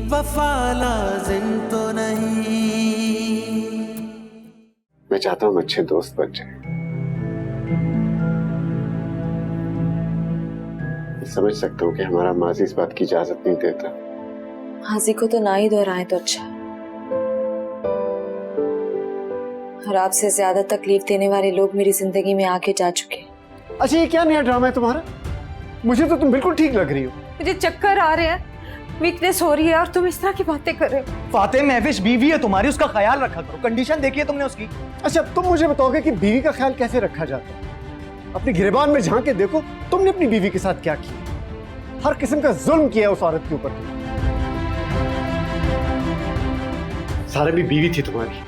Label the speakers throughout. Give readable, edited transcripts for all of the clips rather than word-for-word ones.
Speaker 1: वफा लाजिम तो नहीं।
Speaker 2: मैं चाहता हूँ अच्छे दोस्त बन जाए। मैं समझ सकता हूँ कि हमारा माजी इस बात की इजाजत नहीं देता।
Speaker 3: माजी को तो ना ही दोहराए तो अच्छा। और आपसे ज्यादा तकलीफ देने वाले लोग मेरी जिंदगी में आके जा चुके।
Speaker 2: अच्छा, ये क्या नया ड्रामा है तुम्हारा? मुझे तो तुम बिल्कुल ठीक लग रही हो।
Speaker 4: मुझे चक्कर आ रहे हैं, वीकनेस हो रही है और तुम इस तरह की बातें कर रहे हो।
Speaker 5: फातिह, महविश बीवी है तुम्हारी, उसका ख्याल रखा करो। कंडीशन देखी है तुमने उसकी?
Speaker 2: अच्छा, तुम मुझे बताओगे कि बीवी का ख्याल कैसे रखा जाता है? अपनी गिरबान में झांक के देखो, तुमने अपनी बीवी के साथ क्या किया। हर किस्म का जुल्म किया उस औरत के ऊपर। सारा भी बीवी थी तुम्हारी।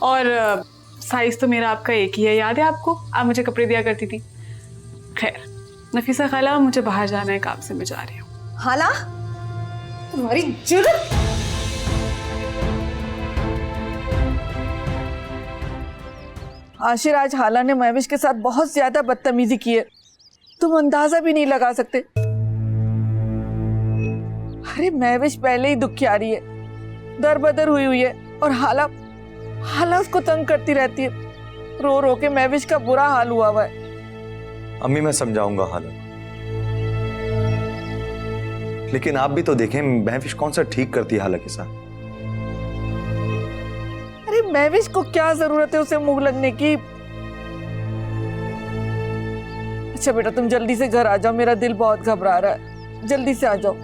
Speaker 4: और साइज तो मेरा आपका एक ही है, याद है आपको? आप मुझे कपड़े दिया करती थी। खैर, नफीसा खाला, मुझे बाहर जाना है, काम से मैं जा रही हूँ।
Speaker 3: हाला, तुम्हारी जुर्रत!
Speaker 6: आशिर, आज हाला ने महविश के साथ बहुत ज्यादा बदतमीजी की है, तुम अंदाजा भी नहीं लगा सकते। अरे महविश पहले ही दुखियारी है, दर बदर हुई हुई है, और हाला उसको तंग करती रहती है। रो रो के महविश का बुरा हाल हुआ हुआ है।
Speaker 5: अम्मी, मैं समझाऊंगा हाला, लेकिन आप भी तो देखें महविश कौन सा ठीक करती है हाला के साथ।
Speaker 6: अरे महविश को क्या जरूरत है उसे मुंह लगने की। अच्छा बेटा, तुम जल्दी से घर आ जाओ, मेरा दिल बहुत घबरा रहा है, जल्दी से आ जाओ।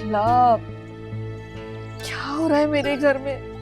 Speaker 6: अल्लाह, क्या हो रहा है मेरे घर में?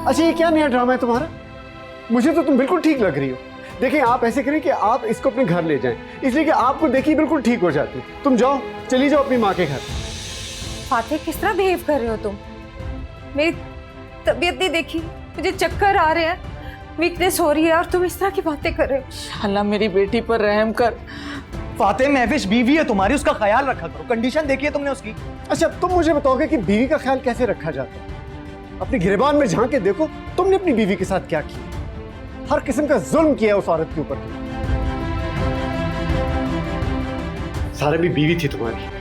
Speaker 2: अच्छा, ये क्या नया ड्रामा है तुम्हारा? मुझे तो तुम बिल्कुल ठीक लग रही हो। देखिए, आप ऐसे करें कि आप इसको अपने घर ले जाएं, इसलिए कि आपको देखिए बिल्कुल ठीक हो जाती। तुम जाओ, चली जाओ अपनी माँ के घर।
Speaker 4: फातिह, किस तरह बिहेव कर रहे हो तुम? मेरी तबीयत नहीं देखी, मुझे चक्कर आ रहे हैं, वीकनेस हो रही है और तुम इस तरह की बातें कर रहे हो।
Speaker 6: अल्लाह मेरी बेटी पर रहम कर।
Speaker 5: फातिह, महविश बीवी है तुम्हारी, उसका ख्याल रखा करो। कंडीशन देखी है तुमने उसकी?
Speaker 2: अच्छा, तुम मुझे बताओगे कि बीवी का ख्याल कैसे रखा जाता है? अपनी गिरबान में झांक के देखो, तुमने अपनी बीवी के साथ क्या किया। हर किस्म का जुल्म किया उस औरत के ऊपर। सारा भी बीवी थी तुम्हारी।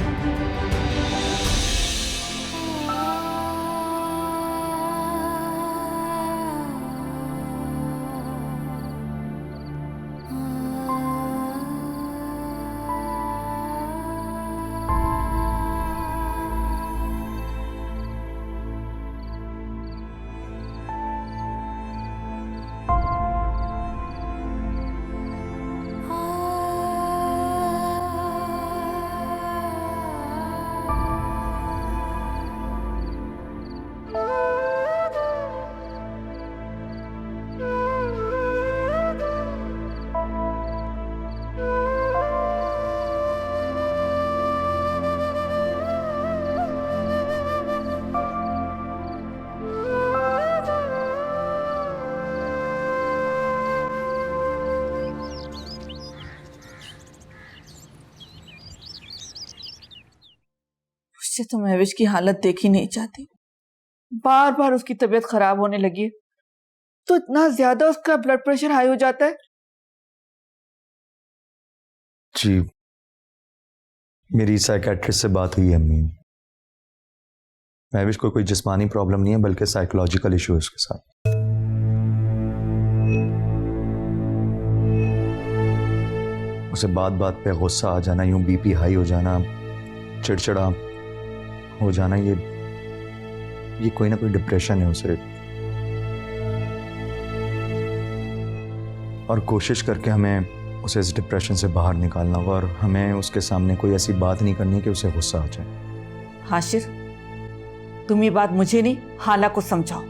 Speaker 6: मुझसे तो महविश की हालत देखी नहीं चाहती। बार बार उसकी तबीयत खराब होने लगी है, तो इतना ज्यादा उसका ब्लड प्रेशर हाई हो जाता है।
Speaker 5: जी, मेरी साइकेट्रिस्ट से बात हुई है अम्मी। महविश को कोई जिस्मानी प्रॉब्लम नहीं है, बल्कि साइकोलॉजिकल इशू है उसके साथ। उसे बात बात पे गुस्सा आ जाना, यूं बीपी हाई हो जाना, चिड़चिड़ा हो जाना, ये कोई ना कोई डिप्रेशन है उसे। और कोशिश करके हमें उसे इस डिप्रेशन से बाहर निकालना होगा, और हमें उसके सामने कोई ऐसी बात नहीं करनी कि उसे गुस्सा आ जाए।
Speaker 6: हाशिर, तुम ये बात मुझे नहीं, हाला को समझाओ।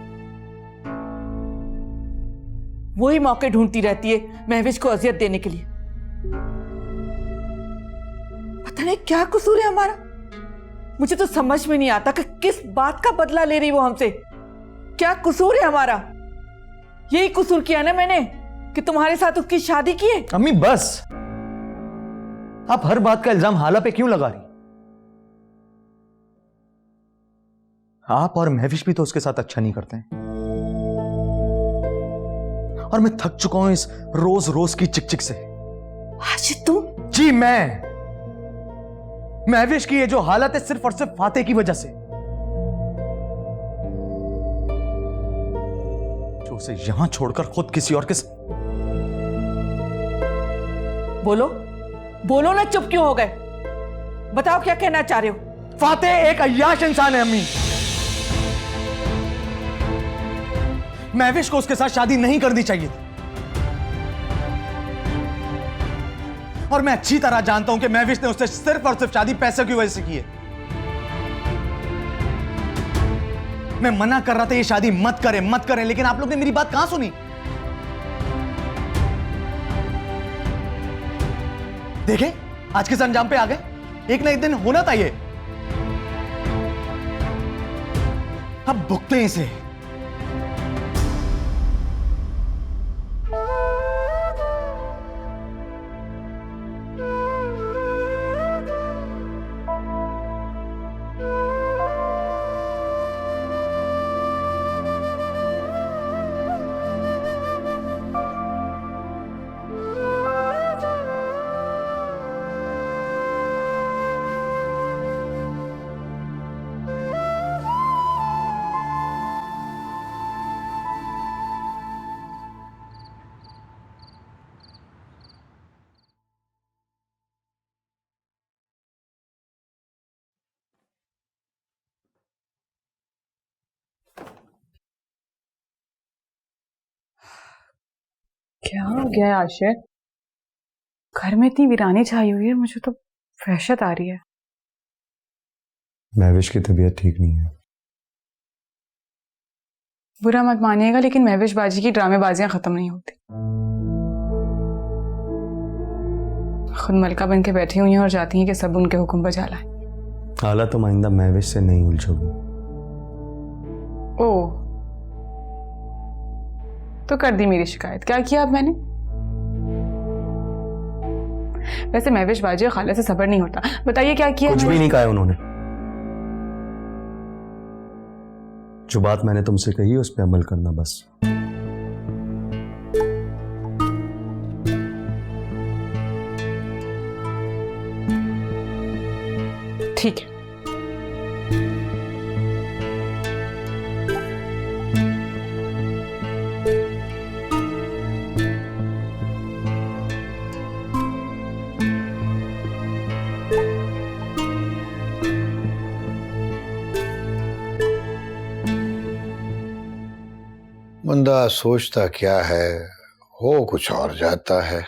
Speaker 6: वही मौके ढूंढती रहती है महविश को अजियत देने के लिए। पता नहीं क्या कसूर है हमारा। मुझे तो समझ में नहीं आता कि किस बात का बदला ले रही वो हमसे। क्या कसूर है हमारा? यही कसूर किया ना मैंने कि तुम्हारे साथ उसकी शादी की है।
Speaker 5: अम्मी बस, आप हर बात का इल्जाम हाला पे क्यों लगा रही? आप और महविश भी तो उसके साथ अच्छा नहीं करते हैं। और मैं थक चुका हूं इस रोज रोज की चिक चिक से।
Speaker 6: हाशिर तुम?
Speaker 5: जी, मैं महविश की ये जो हालत है सिर्फ और सिर्फ फातेह की वजह से, जो उसे यहां छोड़कर खुद किसी और के
Speaker 6: बोलो बोलो ना, चुप क्यों हो गए? बताओ क्या कहना चाह रहे हो?
Speaker 5: फातेह एक अय्याश इंसान है अम्मी। महविश को उसके साथ शादी नहीं करनी चाहिए थी। और मैं अच्छी तरह जानता हूं कि महविश ने उससे सिर्फ और सिर्फ शादी पैसे की वजह से की है। मैं मना कर रहा था ये शादी मत करें, लेकिन आप लोग ने मेरी बात कहां सुनी? देखें, आज किस अंजाम पे आ गए। एक ना एक दिन होना था ये। अब भुगते हैं इसे।
Speaker 4: क्या हो गया है आशिर? घर में इतनी वीरानी छाई हुई है, मुझे तो वहशत आ रही है।
Speaker 5: महविश की तबीयत ठीक नहीं है।
Speaker 4: बुरा मत मानिएगा, लेकिन महविश बाजी की ड्रामेबाजियां खत्म नहीं होती। खुद मलका बन के बैठी हुई हैं और चाहती हैं कि सब उनके हुक्म पर लाएं।
Speaker 5: हाला, तुम आइंदा महविश से नहीं उलझोगी।
Speaker 4: ओह, तो कर दी मेरी शिकायत। क्या किया अब मैंने? वैसे महविश बाजी और खाला से सब्र नहीं होता। बताइए क्या किया?
Speaker 5: कुछ भी नहीं कहा उन्होंने। जो बात मैंने तुमसे कही उस पर अमल करना बस।
Speaker 4: ठीक है।
Speaker 7: बंदा सोचता क्या है, हो कुछ और जाता है।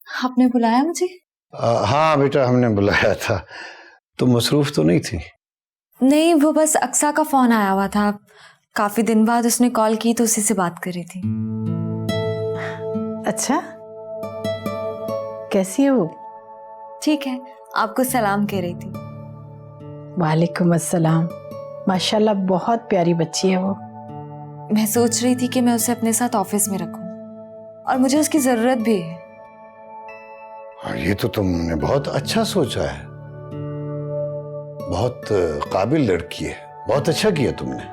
Speaker 3: आपने बुलाया मुझे?
Speaker 7: हाँ बेटा, हमने बुलाया था। तुम मसरूफ तो नहीं थी?
Speaker 3: नहीं, वो बस अक्सा का फोन आया हुआ था। काफी दिन बाद उसने कॉल की तो उसी से बात कर रही थी।
Speaker 8: अच्छा, कैसी हो?
Speaker 3: ठीक है, आपको सलाम कह रही थी।
Speaker 8: वालेकुम अस्सलाम। माशाल्लाह बहुत प्यारी बच्ची है वो।
Speaker 3: मैं सोच रही थी कि मैं उसे अपने साथ ऑफिस में रखूं। और मुझे उसकी ज़रूरत भी है।
Speaker 7: और ये तो तुमने बहुत अच्छा सोचा है, बहुत काबिल लड़की है, बहुत अच्छा किया तुमने।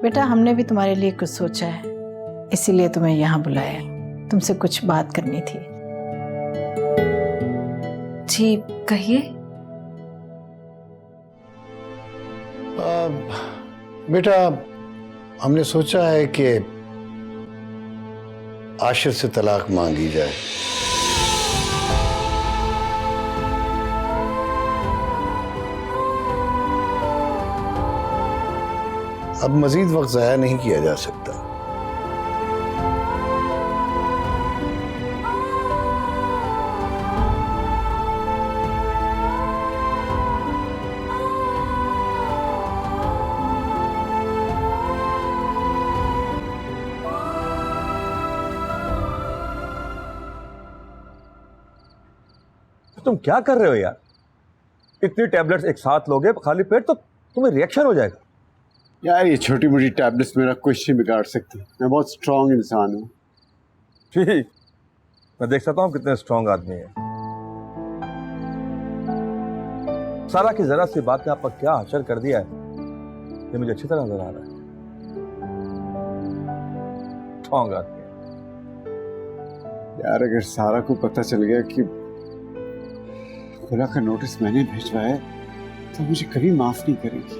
Speaker 8: बेटा हमने भी तुम्हारे लिए कुछ सोचा है, इसीलिए तुम्हें यहाँ बुलाया, तुमसे कुछ बात करनी थी।
Speaker 3: जी कहिए।
Speaker 7: बेटा हमने सोचा है कि आशिर से तलाक मांगी जाए। अब मजीद वक्त ज़ाया नहीं किया जा सकता।
Speaker 9: तुम क्या कर रहे हो यार? इतनी टैबलेट्स एक साथ लोगे खाली पेट तो तुम्हें रिएक्शन हो जाएगा।
Speaker 2: यार ये छोटी मोटी टैबलेट्स मेरा कुछ नहीं बिगाड़ सकती, मैं बहुत स्ट्रांग इंसान हूँ।
Speaker 9: ठीक, मैं देख सकता हूँ कितने स्ट्रांग आदमी है। सारा की जरा सी बात ने आप पर क्या असर कर दिया है ये मुझे अच्छी तरह नजर आ रहा है। स्ट्रांग आदमी
Speaker 2: यार अगर सारा को पता चल गया कि खुला का नोटिस मैंने भिजवाया तो मुझे कभी माफ नहीं करेगी,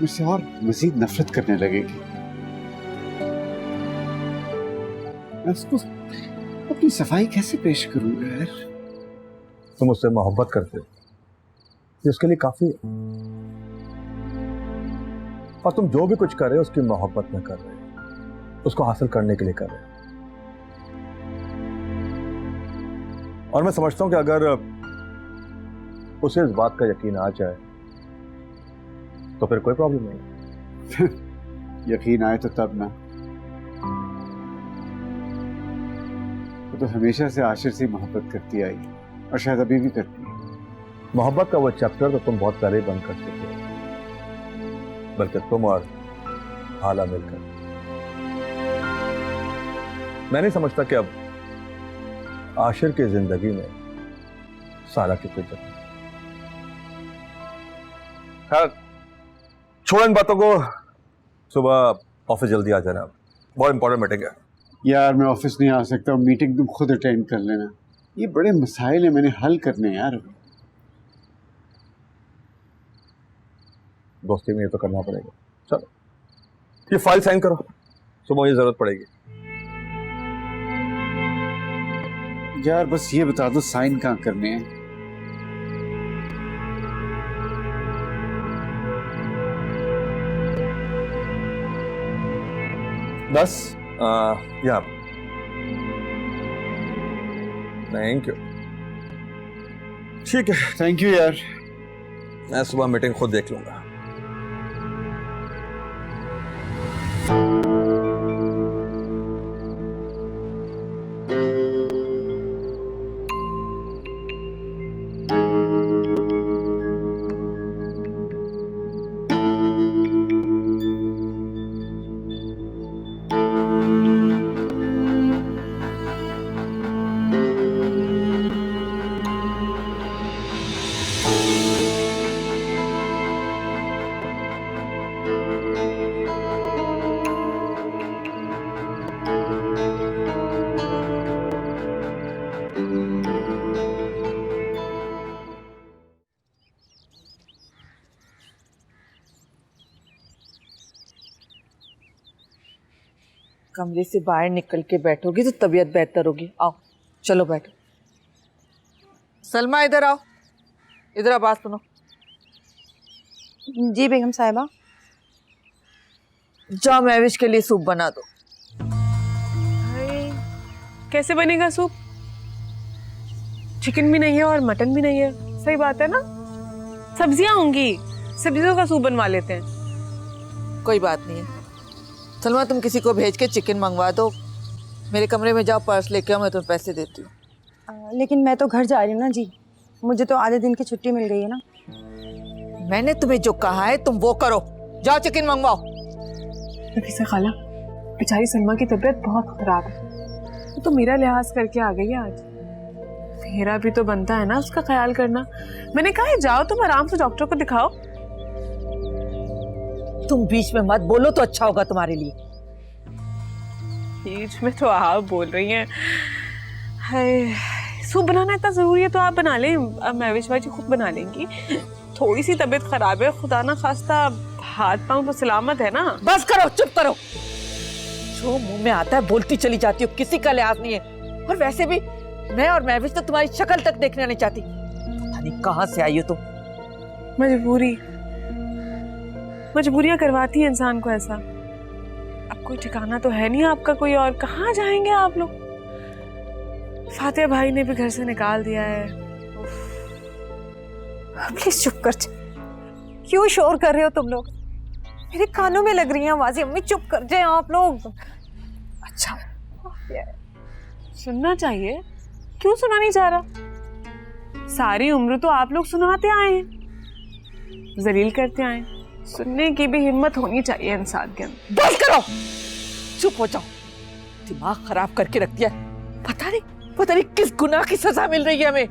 Speaker 2: मुझसे और मजीद नफरत करने लगेगी। मैं उसको अपनी सफाई कैसे पेश करूंगा यार?
Speaker 9: तुम उससे मोहब्बत करते हो, ये उसके लिए काफी है। और तुम जो भी कुछ कर रहे हो उसकी मोहब्बत में कर रहे हो, उसको हासिल करने के लिए कर रहे हो। और मैं समझता हूं कि अगर उसे इस बात का यकीन आ जाए तो फिर कोई प्रॉब्लम नहीं।
Speaker 2: यकीन आए तो तब ना, वो तो हमेशा से आशिर से मोहब्बत करती आई और शायद अभी भी करती है।
Speaker 9: मोहब्बत का वो चैप्टर तो तुम बहुत पहले बंद कर चुके हो, बल्कि तुम और हाला मिलकर। मैं नहीं समझता कि अब आशिर की जिंदगी में सारा की कोई जगह। खैर छोड़ इन बातों को, सुबह ऑफिस जल्दी आ जाना, बहुत इंपॉर्टेंट मीटिंग है।
Speaker 2: यार मैं ऑफिस नहीं आ सकता, मीटिंग तुम खुद अटेंड कर लेना। ये बड़े मसाइल है, मैंने हल करने हैं यार।
Speaker 9: दोस्ती में ये तो करना पड़ेगा। चलो ये फाइल साइन करो, सुबह मुझे जरूरत पड़ेगी।
Speaker 2: यार बस ये बता दो साइन कहाँ करने हैं?
Speaker 9: बस यहाँ। Thank you. ठीक है,
Speaker 2: थैंक यू यार।
Speaker 9: मैं सुबह मीटिंग खुद देख लूंगा।
Speaker 6: कमरे से बाहर निकल के बैठोगी तो तबीयत बेहतर होगी। आओ चलो बैठो। सलमा इधर आओ, इधर आ, बात सुनो।
Speaker 10: जी बेगम साहिबा।
Speaker 6: जाओ महविश के लिए सूप बना दो।
Speaker 4: कैसे बनेगा सूप? चिकन भी नहीं है और मटन भी नहीं है। सही बात है ना? सब्जियां होंगी, सब्जियों का सूप बनवा लेते हैं।
Speaker 6: कोई बात नहीं है। सलमा तुम किसी को भेज के चिकन मंगवा दो। मेरे कमरे में जाओ, पर्स लेके आओ, मैं तुम्हें पैसे देती हूँ।
Speaker 10: लेकिन मैं तो घर जा रही हूँ ना जी, मुझे तो आधे दिन की छुट्टी मिल गई है ना।
Speaker 6: मैंने तुम्हें जो कहा है तुम वो करो। जाओ चिकन मंगवाओ।
Speaker 4: नफीसा खाला, बेचारी सलमा की तबीयत बहुत खराब है, वो तो मेरा लिहाज करके आ गई है आज। मेरा भी तो बनता है ना उसका ख्याल करना। मैंने कहा है जाओ तुम आराम से डॉक्टर को दिखाओ।
Speaker 6: तुम बीच में मत बोलो तो अच्छा होगा तुम्हारे लिए।
Speaker 4: बीच में तो आप बोल रही हैं। हाय, सूप बनाना इतना जरूरी है तो आप बना लें, महविश भाई जी खुद बना लेंगी। थोड़ी सी तबीयत खराब है, खुदा ना खास्ता हाथ पांव तो सलामत है ना।
Speaker 6: बस करो, चुप करो। जो मुंह में आता है बोलती चली जाती हो, किसी का लिहाज नहीं है। और वैसे भी मैं और महविश तो तुम्हारी शक्ल तक देखना नहीं चाहती। पता नहीं कहां से आई हो तुम। मजबूरियां करवाती हैं इंसान को ऐसा। अब कोई ठिकाना तो है नहीं आपका कोई, और कहाँ जाएंगे आप लोग? फातिहा भाई ने भी घर से निकाल दिया है।
Speaker 10: प्लीज चुप कर जा। क्यों शोर कर रहे हो तुम लोग? मेरे कानों में लग रही है आवाजें। अम्मी चुप कर जाए आप लोग।
Speaker 4: अच्छा, सुनना चाहिए, क्यों सुना नहीं जा रहा? सारी उम्र तो आप लोग सुनाते आए हैं, जलील करते आए। सुनने की भी हिम्मत होनी चाहिए इंसान के अंदर।
Speaker 6: बस करो, चुप हो जाओ। दिमाग खराब करके रख दिया। पता नहीं किस गुनाह की सजा मिल रही है हमें।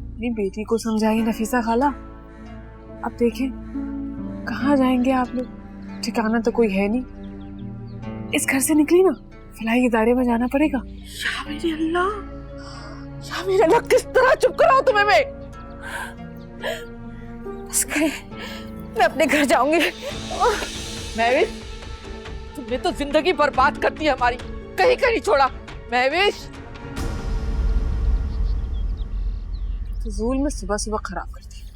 Speaker 4: अपनी बेटी को समझाइए नफीसा खाला। अब देखें कहाँ जाएंगे आप लोग, ठिकाना तो कोई है नहीं। इस घर से निकली ना, फलाही इदारे में जाना पड़ेगा।
Speaker 6: या मेरे अल्लाह, किस तरह चुप कराऊं तुम्हें मैं?
Speaker 10: बस करें, मैं अपने घर जाऊंगी।
Speaker 6: महविश, तुमने तो जिंदगी बर्बाद कर दी हमारी, कहीं का नहीं छोड़ा। महविश,
Speaker 4: फजूल में सुबह सुबह खराब करती है।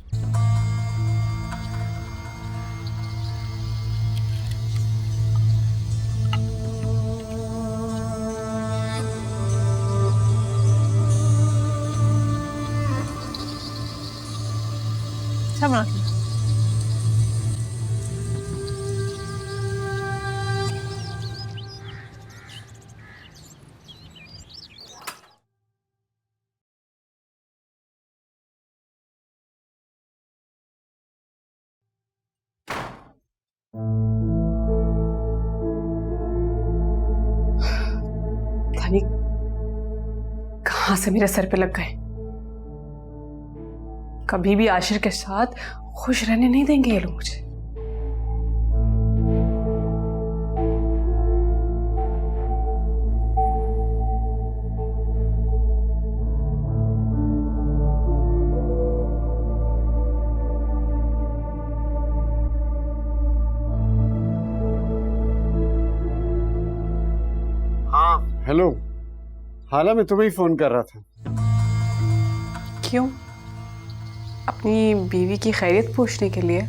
Speaker 4: अच्छा बना के। धनी कहां से मेरे सर पे लग गए। कभी भी आशिर के साथ खुश रहने नहीं देंगे ये लोग मुझे।
Speaker 2: हेलो, हाला मैं तुम्हें ही फोन कर रहा था।
Speaker 4: क्यों? अपनी बीवी की खैरियत पूछने के लिए?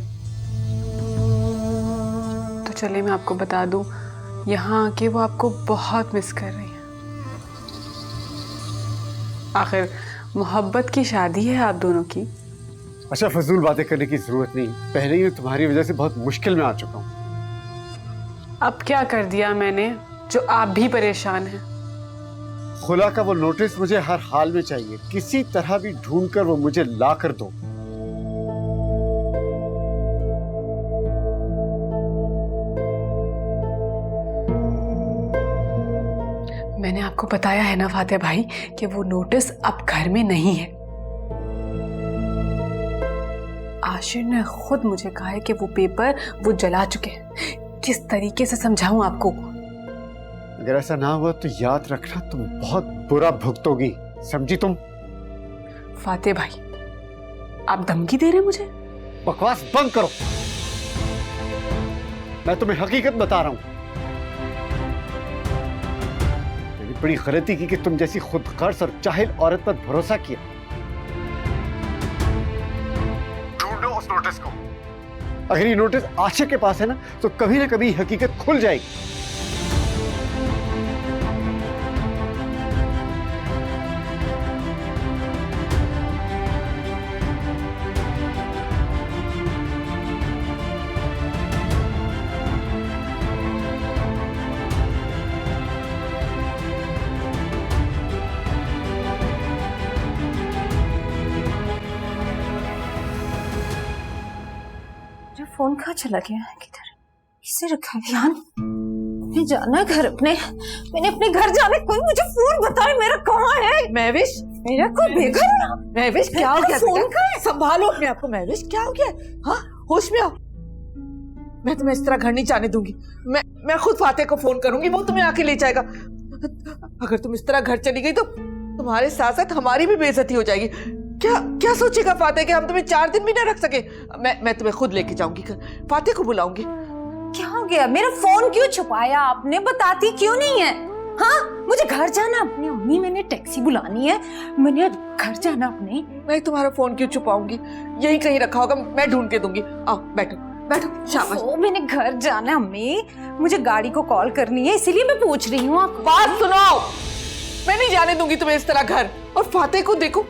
Speaker 4: तो चले मैं आपको बता दूं, यहाँ आके वो आपको बहुत मिस कर रही हैं। आखिर मोहब्बत की शादी है आप दोनों की।
Speaker 2: अच्छा, फजूल बातें करने की जरूरत नहीं, पहले ही तुम्हारी वजह से बहुत मुश्किल में आ चुका हूँ।
Speaker 4: अब क्या कर दिया मैंने जो आप भी परेशान हैं?
Speaker 2: खुला का वो नोटिस मुझे हर हाल में चाहिए, किसी तरह भी ढूंढ कर वो मुझे ला कर दो।
Speaker 4: मैंने आपको बताया है ना फातिहा भाई कि वो नोटिस अब घर में नहीं है। आशिर ने खुद मुझे कहा है कि वो पेपर वो जला चुके हैं। किस तरीके से समझाऊं आपको?
Speaker 2: अगर ऐसा ना हुआ तो याद रखना तुम बहुत बुरा भुगतोगी, समझी तुम?
Speaker 4: फातिहा भाई, आप धमकी दे रहे हैं मुझे?
Speaker 2: बकवास बंद करो, मैं तुम्हें हकीकत बता रहा हूं। मैंने बड़ी गलती की कि तुम जैसी खुदगर्ज और जाहिल औरत पर भरोसा किया। ढूंढो उस नोटिस को। अगर ये नोटिस आशिक के पास है ना, तो कभी ना कभी हकीकत खुल जाएगी।
Speaker 10: फोन कहाँ चला गया? किधर? कैसे रखा है ध्यान? मैं जाना है घर अपने, मैंने अपने घर जाने, कोई मुझे फोन बताए मेरा कहाँ है?
Speaker 6: महविश,
Speaker 10: मेरा कोई बेघर ना।
Speaker 6: महविश क्या हो गया?
Speaker 10: फोन का है।
Speaker 6: संभालो अपने आप को महविश, क्या हो गया? हाँ, होश में आओ। मैं तुम्हें इस तरह घर नहीं जाने दूंगी। मैं खुद फातेह को फोन करूंगी, वो तुम्हें आके ले जाएगा। अगर तुम इस तरह घर चली गई तो तुम्हारे साथ साथ हमारी भी बेइज्जती हो जाएगी। क्या क्या सोचेगा फातेह कि हम तुम्हें 4 दिन भी ना रख सके? मैं तुम्हें खुद लेके जाऊंगी, फातेह को बुलाऊंगी।
Speaker 10: क्या हो गया? मेरा फोन क्यों छुपाया आपने? बताती क्यों नहीं है? हाँ, मुझे घर जाना अपनी अम्मी, मैंने टैक्सी बुलानी है, मैंने घर जाना अपने।
Speaker 6: मैं तुम्हारा फोन क्यों छुपाऊंगी? यही कहीं रखा होगा, मैं ढूंढ के दूंगी। आओ बैठो बैठो, शाबाश।
Speaker 10: मैंने घर जाना है अम्मी, मुझे गाड़ी को कॉल करनी है, इसीलिए मैं पूछ रही हूँ। आप
Speaker 6: बात सुनो, मैं नहीं जाने दूंगी तुम्हें इस तरह घर। और फातेह को देखो,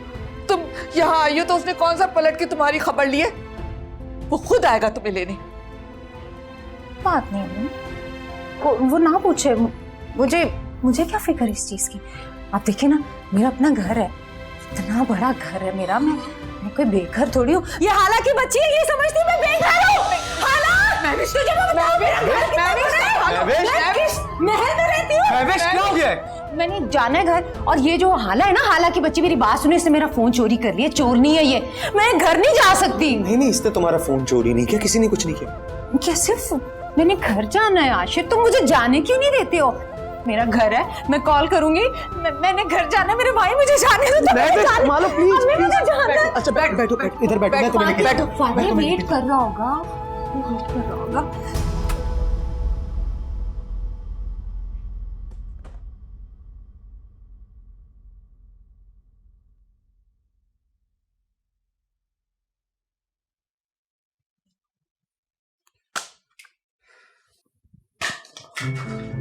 Speaker 6: तुम यहाँ आई हो तो उसने कौन सा पलट के तुम्हारी खबर ली है? वो खुद आएगा तुम्हें लेने।
Speaker 10: बात नहीं अम्मी, वो ना पूछे, मुझे क्या फिक्र इस चीज की। आप देखिए ना, मेरा अपना घर है, इतना बड़ा घर है मेरा, मैं कोई बेघर थोड़ी हूँ। ये हाला की बच्ची है, ये समझती मैं बेघर हूँ। हाला, तुझे मैं बताऊँ मेरा घर कितना बड़ा है? मैं किस महल में रहती हूँ?
Speaker 2: क्या हो गया है?
Speaker 10: मैंने जाना है घर, और ये जो हाला है ना, हाला की बच्ची, मेरी बात सुने, इसने मेरा फोन चोरी कर लिया। चोर नहीं है ये, मैं घर नहीं जा सकती।
Speaker 5: नहीं, इसने तुम्हारा फोन चोरी नहीं किया, किसी ने कुछ नहीं किया।
Speaker 10: क्या सिर्फ मैंने घर जाना है आशिर, तुम मुझे जाने क्यों नहीं देते हो? मेरा घर है, मैं कॉल करूंगी, मैंने घर जाना है, मेरे भाई मुझे जाने दो।
Speaker 2: मालो प्लीज।
Speaker 5: अच्छा बैठो इधर बैठो, मैं तुम्हें
Speaker 10: बैठो। फातेह वेट कर रहा होगा, वेट कर रहा होगा।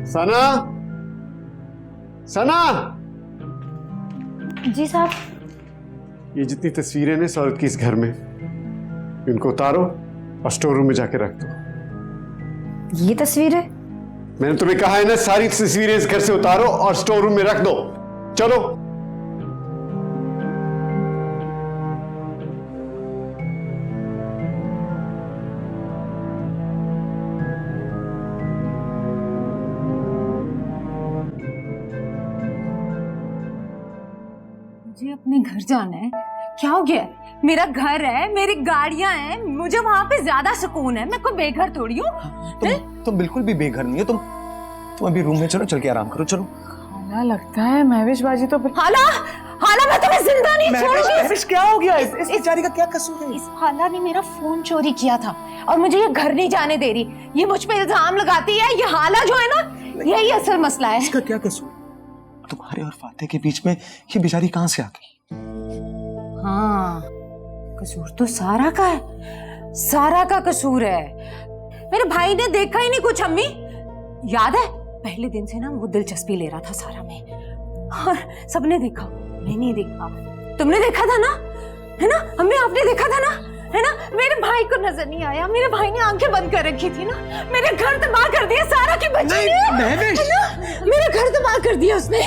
Speaker 2: सना, सना।
Speaker 3: जी साहब।
Speaker 2: ये जितनी तस्वीरें हैं इस औरत की इस घर में, इनको उतारो और स्टोर रूम में जाके रख दो।
Speaker 3: ये तस्वीर है?
Speaker 2: मैंने तुम्हें कहा है ना, सारी तस्वीरें इस घर से उतारो और स्टोर रूम में रख दो। चलो।
Speaker 10: मुझे अपने घर जाना है। क्या हो गया? मेरा घर है, मेरी गाड़ियां हैं, मुझे वहां पे ज्यादा सुकून है। मैं कोई बेघर थोड़ी हूँ।
Speaker 5: तुम बिल्कुल भी बेघर नहीं हो। तुम अभी रूम में चलो, चल के आराम करो। चलो।
Speaker 6: हाला, लगता है महविश बाजी तो
Speaker 10: हाला, मैं तुम्हें जिंदा नहीं छोड़ूंगी।
Speaker 5: महविश क्या हो गया? इस बेचारी का क्या कसूर है?
Speaker 10: इस हाला ने मेरा फोन चोरी किया था और मुझे ये घर नहीं जाने दे रही। ये मुझ पे इल्जाम लगाती है। ये हाला जो है ना, यही असल मसला है।
Speaker 5: इसका क्या कसूर? तुम्हारे और फातेह के बीच में ये बेचारी कहां से आ गई?
Speaker 10: हाँ, कसूर तो सारा का है, सारा का कसूर है। मेरे भाई ने देखा ही नहीं कुछ। अम्मी याद है, पहले दिन से ना वो दिलचस्पी ले रहा था सारा में, और सबने देखा, मैंने नहीं देखा, तुमने देखा था ना, है ना अम्मी? आपने देखा था ना, है ना? मेरे भाई को नजर नहीं आया, मेरे भाई ने आंखें बंद कर रखी थी ना। मेरे घर तबाह कर दिया सारा की बच्ची ने, है ना? मेरा घर तबाह कर दिया उसने,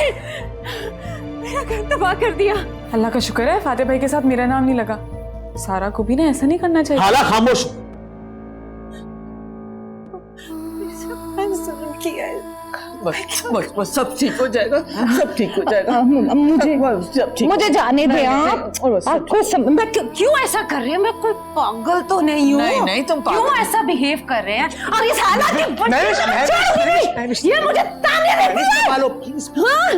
Speaker 10: मेरा घर तबाह कर दिया।
Speaker 4: अल्लाह का शुक्र है फातेह भाई के साथ मेरा नाम नहीं लगा। सारा को भी ना ऐसा नहीं करना चाहिए।
Speaker 2: हाला, खामोश।
Speaker 6: बस सब ठीक हो जाएगा, सब ठीक हो जाएगा।
Speaker 10: मुझे जाने दे आप। आपको मैं क्यों ऐसा कर रही हूँ? मैं कोई पागल तो नहीं हूँ।
Speaker 6: नहीं, तुम पागल
Speaker 10: क्यों ऐसा बिहेव कर रहे हैं? और इस हालत की ये मुझे ताने देती है। हाँ?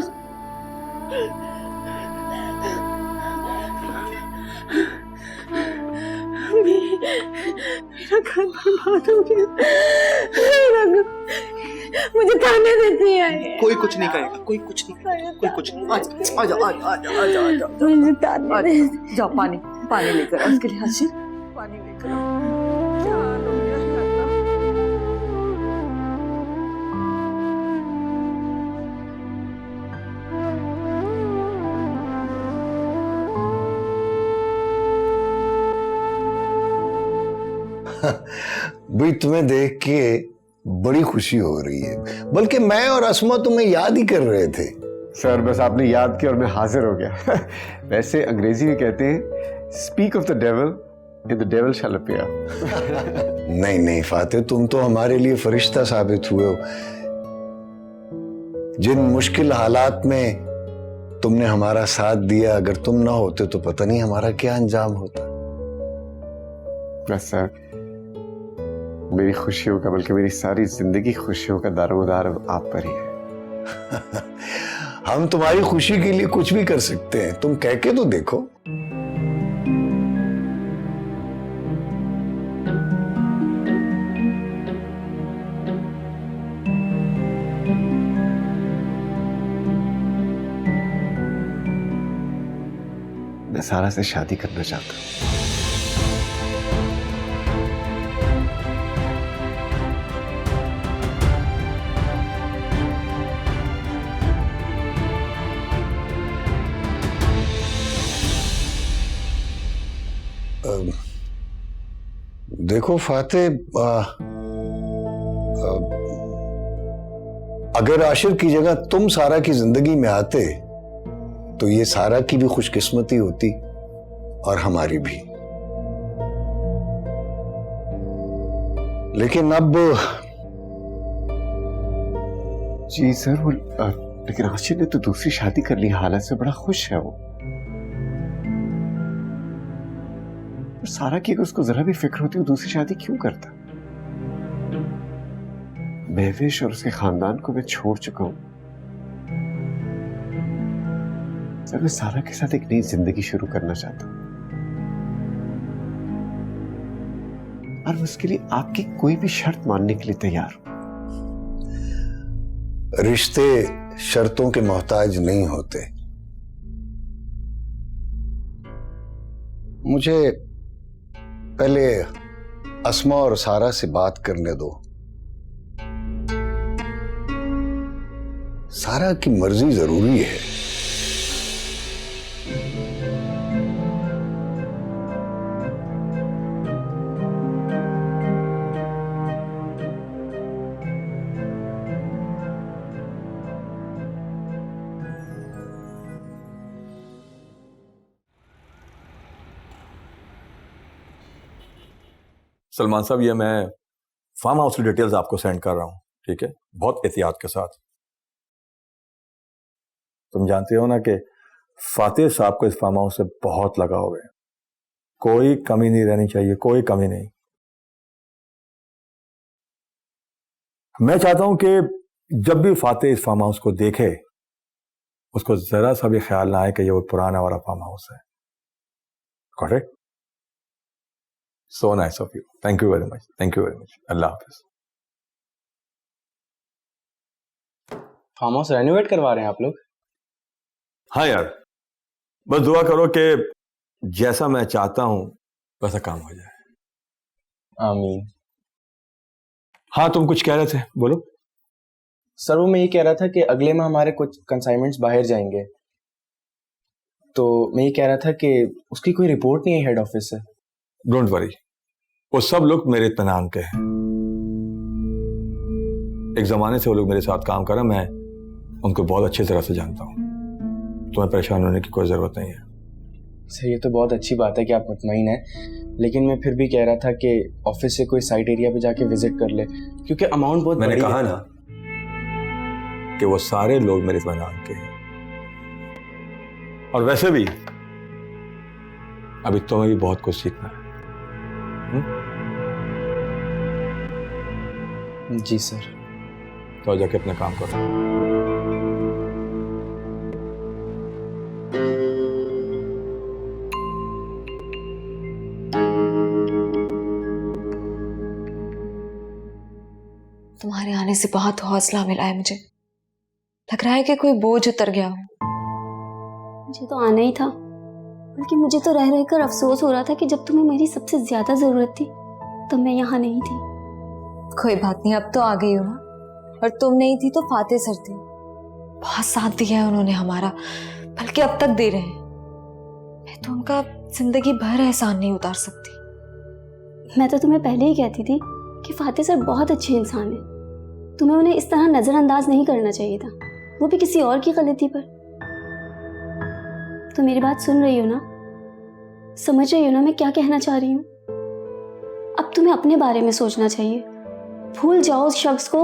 Speaker 10: मेरा घर बर्बाद हो गया। मुझे ताने देती है।
Speaker 5: कोई कुछ नहीं करेगा, कोई कुछ नहीं करेगा, कोई कुछ नहीं। आ जाओ।
Speaker 10: मुझे ताने देती।
Speaker 6: जाओ, पानी लेकर उसके लिए हासिल पानी लेकर।
Speaker 7: भाई तुम्हें देख के बड़ी खुशी हो रही है, बल्कि मैं और अस्मा तुम्हें याद ही कर रहे थे।
Speaker 2: सर बस आपने याद किया और मैं हाजिर हो गया। वैसे अंग्रेजी में कहते हैं speak of the devil The devil shall appear.
Speaker 7: नहीं नहीं फातिह, तुम तो हमारे लिए फरिश्ता साबित हुए हो। जिन मुश्किल हालात में तुमने हमारा साथ दिया, अगर तुम ना होते तो पता नहीं हमारा क्या अंजाम होता।
Speaker 2: बस सर, मेरी खुशियों का, बल्कि मेरी सारी जिंदगी खुशियों का दारोमदार आप पर ही है।
Speaker 7: हम तुम्हारी खुशी के लिए कुछ भी कर सकते हैं, तुम कह के तो देखो।
Speaker 2: मैं सारा से शादी करना चाहता हूँ।
Speaker 7: देखो फातिह, अगर आशिर की जगह तुम सारा की जिंदगी में आते तो ये सारा की भी खुशकिस्मती होती और हमारी भी। लेकिन अब
Speaker 2: जी सर, वो लेकिन आशिर ने तो दूसरी शादी कर ली, हालत से बड़ा खुश है वो। और सारा की अगर उसको जरा भी फिक्र होती, वो दूसरी शादी क्यों करता? महविश और उसके खानदान को मैं छोड़ चुका हूं सर। मैं सारा के साथ एक नई जिंदगी शुरू करना चाहता हूं, और मैं उसके लिए आपकी कोई भी शर्त मानने के लिए तैयार हूं।
Speaker 7: रिश्ते शर्तों के मोहताज नहीं होते। मुझे पहले अस्मा और सारा से बात करने दो। सारा की मर्जी जरूरी है।
Speaker 9: सलमान साहब, ये मैं फार्म हाउस की डिटेल्स आपको सेंड कर रहा हूं, ठीक है? बहुत एहतियात के साथ। तुम जानते हो ना कि फातिह साहब को इस फार्म हाउस से बहुत लगाव है। कोई कमी नहीं रहनी चाहिए, कोई कमी नहीं। मैं चाहता हूं कि जब भी फातिह इस फार्म हाउस को देखे, उसको जरा सा भी ख्याल ना आए कि ये वो पुराना वाला फार्म हाउस है। Correct? So nice of you. Thank you very much. Thank you very much. अल्लाह हाफिज।
Speaker 11: फार्म हाउस रेनोवेट करवा रहे हैं आप लोग?
Speaker 9: हाँ यार, बस दुआ करो कि जैसा मैं चाहता हूं वैसा काम हो जाए।
Speaker 11: आमीन।
Speaker 9: हाँ, तुम कुछ कह रहे थे, बोलो।
Speaker 11: सर, वो मैं ये कह रहा था कि अगले माह हमारे कुछ कंसाइनमेंट्स बाहर जाएंगे, तो मैं ये कह रहा था कि उसकी कोई रिपोर्ट नहीं है हेड ऑफिस से।
Speaker 9: डोंट वरी, वो सब लोग मेरे इत्मीनान के हैं। एक जमाने से वो लोग मेरे साथ काम कर रहे हैं, मैं उनको बहुत अच्छी तरह से जानता हूँ। तुम्हें परेशान होने की कोई जरूरत नहीं है।
Speaker 11: सर, ये तो बहुत अच्छी बात है कि आप मुतमईन हैं, लेकिन मैं फिर भी कह रहा था कि ऑफिस से कोई साइट एरिया पे जाके विजिट कर ले, क्योंकि अमाउंट बहुत
Speaker 9: मैंने
Speaker 11: बड़ी
Speaker 9: कहा
Speaker 11: है।
Speaker 9: ना कि वो सारे लोग मेरे इत्मीनान के हैं। और वैसे भी अभी तुम्हें भी बहुत कुछ सीखना है।
Speaker 11: जी सर।
Speaker 9: तो जाके अपना काम करो।
Speaker 3: तुम्हारे आने से बहुत हौसला मिला है मुझे। लग रहा है कि कोई बोझ उतर गया हो।
Speaker 12: मुझे तो आना ही था, बल्कि मुझे तो रह रहकर अफसोस हो रहा था कि जब तुम्हें मेरी सबसे ज्यादा जरूरत थी तब मैं यहाँ नहीं थी।
Speaker 3: कोई बात नहीं, अब तो आ गई हो ना। और तुम नहीं थी तो फातिह सर थे। बहुत साथ दिया है उन्होंने हमारा, बल्कि अब तक दे रहे हैं। मैं तो उनका जिंदगी भर एहसान नहीं उतार सकती।
Speaker 12: मैं तो तुम्हें पहले ही कहती थी कि फातिह सर बहुत अच्छे इंसान हैं। तुम्हें उन्हें इस तरह नजरअंदाज नहीं करना चाहिए था, वो भी किसी और की गलती पर। तो मेरी बात सुन रही हो ना? समझ रही हो ना मैं क्या कहना चाह रही हूँ? तुम्हें अपने बारे में सोचना चाहिए। भूल जाओ उस शख्स को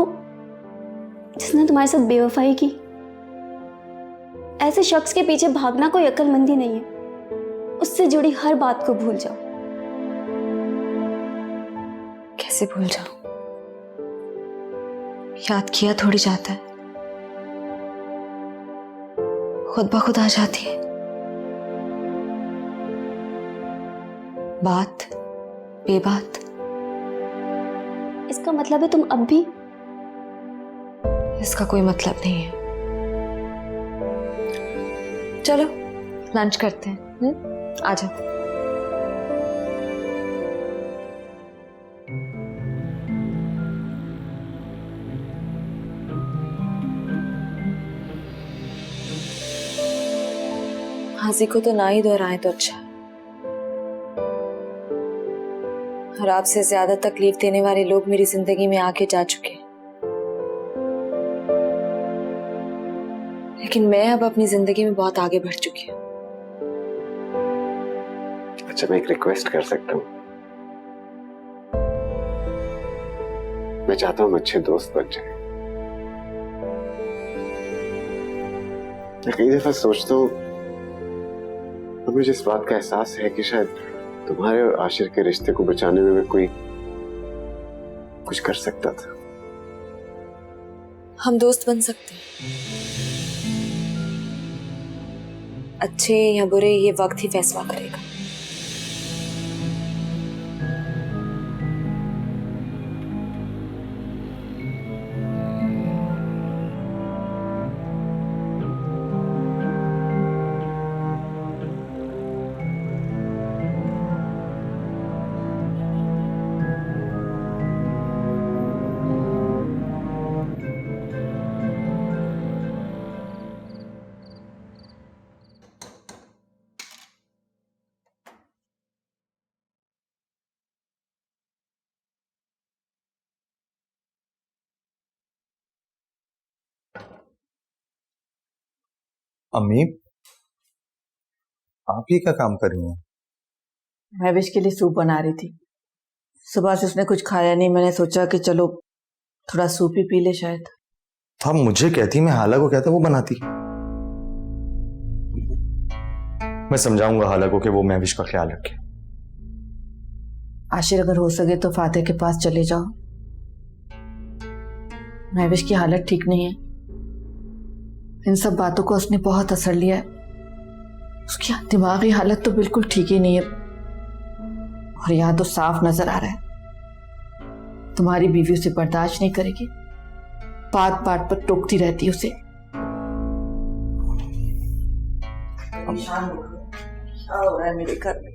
Speaker 12: जिसने तुम्हारे साथ बेवफाई की। ऐसे शख्स के पीछे भागना कोई अक्लमंदी नहीं है। उससे जुड़ी हर बात को भूल जाओ।
Speaker 3: कैसे भूल जाऊं? याद किया थोड़ी जाता है, खुद ब खुद आ जाती है। बात बेबात।
Speaker 12: इसका मतलब है तुम अब भी?
Speaker 3: इसका कोई मतलब नहीं है। चलो लंच करते हैं। आ जाओ। हाजी को तो ना ही दोहराएं तो अच्छा। और आपसे ज्यादा तकलीफ देने वाले लोग मेरी जिंदगी में आके जा चुके हैं, लेकिन मैं अब अपनी जिंदगी में बहुत आगे बढ़ चुकी हूँ।
Speaker 2: अच्छा, मैं एक रिक्वेस्ट कर सकता हूँ? मैं चाहता हूँ हम अच्छे दोस्त बन जाएं। मैं कई दफा सोचता हूँ और मुझे इस बात का एहसास है कि शायद तुम्हारे और आशिर के रिश्ते को बचाने में मैं कुछ कर सकता था।
Speaker 3: हम दोस्त बन सकते हैं, अच्छे या बुरे ये वक्त ही फैसला करेगा।
Speaker 5: अम्मी, आप ही क्या काम कर रही हैं?
Speaker 6: महविश के लिए सूप बना रही थी। सुबह से उसने कुछ खाया नहीं, मैंने सोचा कि चलो थोड़ा सूप ही पी ले शायद।
Speaker 5: आप मुझे कहती, मैं हाला को कहता वो बनाती। मैं समझाऊंगा हाला को कि वो महविश का ख्याल रखे।
Speaker 6: आशिर अगर हो सके तो फातिह के पास चले जाओ। महविश की हालत ठीक नहीं है। इन सब बातों को उसने बहुत असर लिया है। उसकी दिमागी हालत तो बिल्कुल ठीक ही नहीं है। और यहां तो साफ नजर आ रहा है तुम्हारी बीवी उसे बर्दाश्त नहीं करेगी। बात बात पर टोकती रहती उसे। क्या हो रहा है मेरे घर में?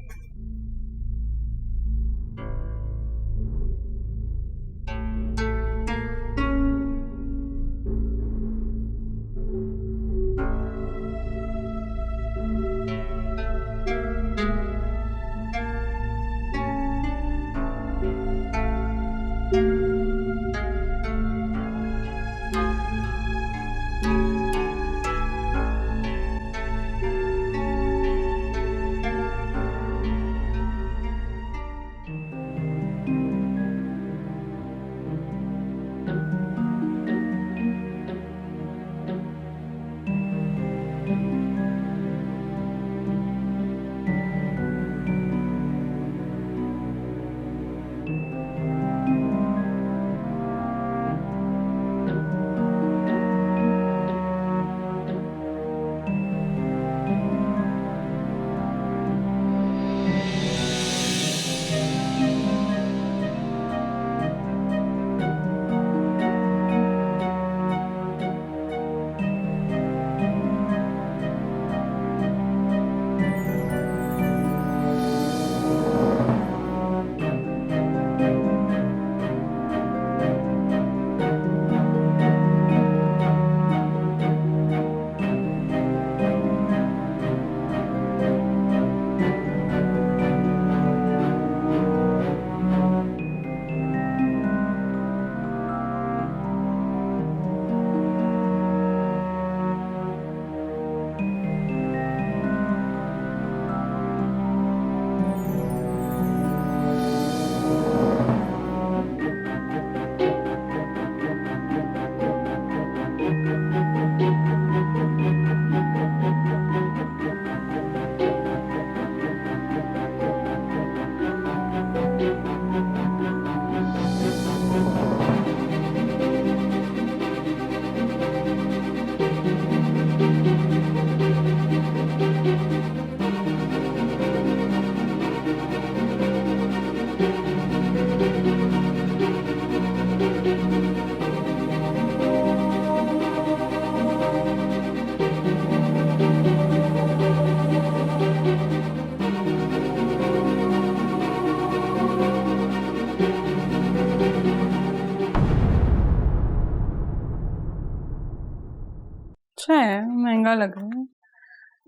Speaker 4: अच्छा है, महंगा लग रहा है,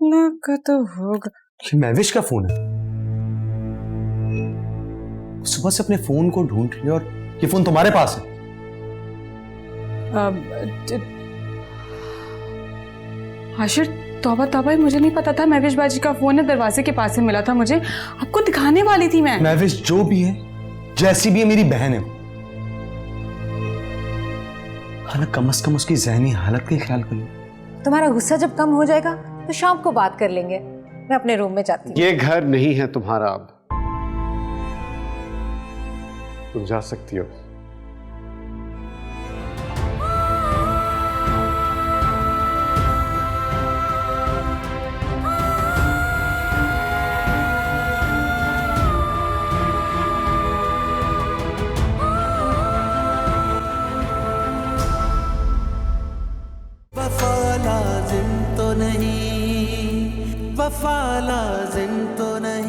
Speaker 4: लाख का तो होगा।
Speaker 5: ये महविश का फोन है। सुबह से अपने फोन को ढूंढ रही है और ये फोन तुम्हारे पास है।
Speaker 4: आशिर, तौबा तौबा, मुझे नहीं पता था महविश बाजी का फोन है, दरवाजे के पास से मिला था मुझे, आपको दिखाने वाली थी मैं।
Speaker 5: महविश जो भी है, जैसी भी है, मेरी बहन है। हाँ, कम से कम उसकी जहनी हालत का ख्याल कर लो।
Speaker 10: तुम्हारा गुस्सा जब कम हो जाएगा तो शाम को बात कर लेंगे। मैं अपने रूम में जाती हूँ।
Speaker 2: ये घर नहीं है तुम्हारा अब, तुम जा सकती हो।
Speaker 1: वफा लाजिम तो नहीं, वफा लाजिम तो नहीं।